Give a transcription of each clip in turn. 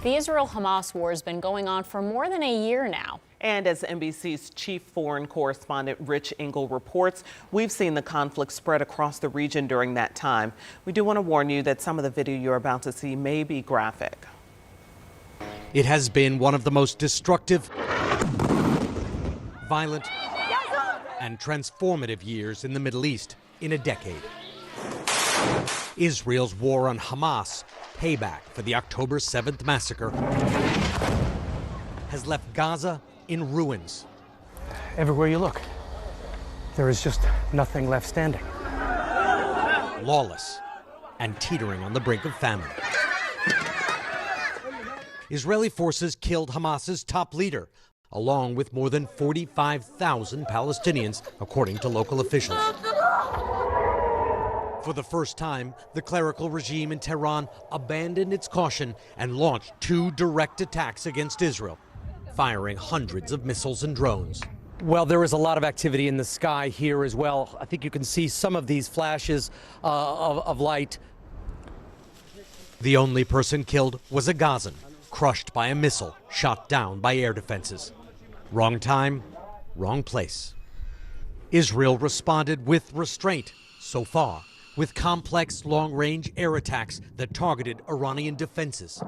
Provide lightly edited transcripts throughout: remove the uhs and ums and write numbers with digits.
The Israel-Hamas war has been going on for more than a year now. And as NBC's chief foreign correspondent Rich Engel reports, we've seen the conflict spread across the region during that time. We do want to warn you that some of the video you're about to see may be graphic. It has been one of the most destructive, violent, and transformative years in the Middle East in a decade. Israel's war on Hamas, payback for the October 7th massacre, has left Gaza in ruins. Everywhere you look, there is just nothing left standing. Lawless and teetering on the brink of famine. Israeli forces killed Hamas's top leader, along with more than 45,000 Palestinians, according to local officials. For the first time, the clerical regime in Tehran abandoned its caution and launched 2 direct attacks against Israel, firing hundreds of missiles and drones. Well, there is a lot of activity in the sky here as well. I think you can see some of these flashes of light. The only person killed was a Gazan, crushed by a missile shot down by air defenses. Wrong time, wrong place. Israel responded with restraint so far, with complex long-range air attacks that targeted Iranian defenses.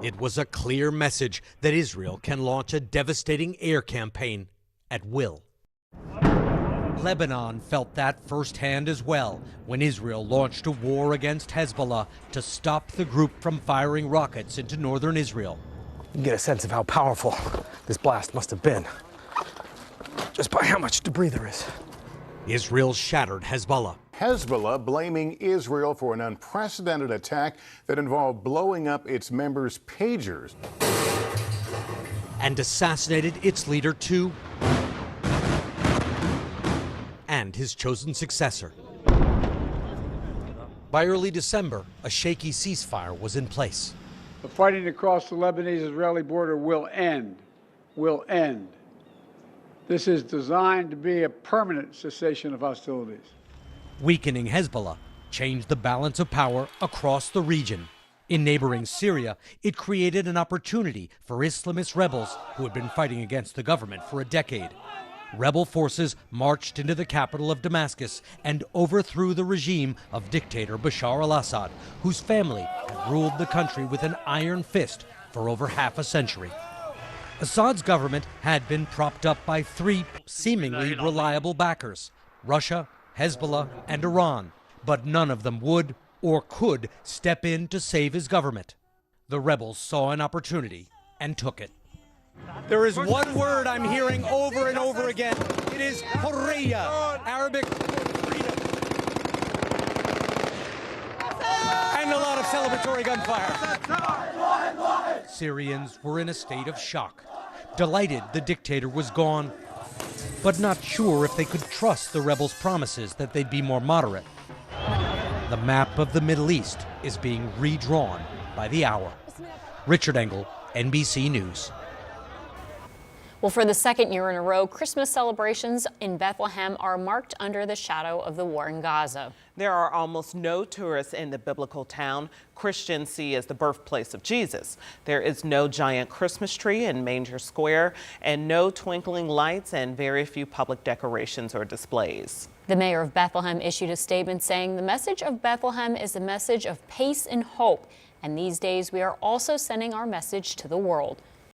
It was a clear message that Israel can launch a devastating air campaign at will. Lebanon felt that firsthand as well when Israel launched a war against Hezbollah to stop the group from firing rockets into northern Israel. You can get a sense of how powerful this blast must have been, just by how much debris there is. Israel shattered Hezbollah. Hezbollah blaming Israel for an unprecedented attack that involved blowing up its members' pagers. And assassinated its leader too, and his chosen successor. By early December, a shaky ceasefire was in place. The fighting across the Lebanese-Israeli border will end. Will end. This is designed to be a permanent cessation of hostilities. Weakening Hezbollah changed the balance of power across the region. In neighboring Syria, it created an opportunity for Islamist rebels who had been fighting against the government for a decade. Rebel forces marched into the capital of Damascus and overthrew the regime of dictator Bashar al-Assad, whose family had ruled the country with an iron fist for over half a century. Assad's government had been propped up by 3 seemingly reliable backers: Russia, Hezbollah, and Iran, but none of them would or could step in to save his government. The rebels saw an opportunity and took it. There is one word I'm hearing over and over again. It is Hurriya, Arabic freedom. And a lot of celebratory gunfire. Syrians were in a state of shock, delighted the dictator was gone, but not sure if they could trust the rebels' promises that they'd be more moderate. The map of the Middle East is being redrawn by the hour. Richard Engel, NBC News. Well, for the second year in a row, Christmas celebrations in Bethlehem are marked under the shadow of the war in Gaza. There are almost no tourists in the biblical town Christians see as the birthplace of Jesus. There is no giant Christmas tree in Manger Square and no twinkling lights and very few public decorations or displays. The mayor of Bethlehem issued a statement saying the message of Bethlehem is a message of peace and hope. And these days we are also sending our message to the world.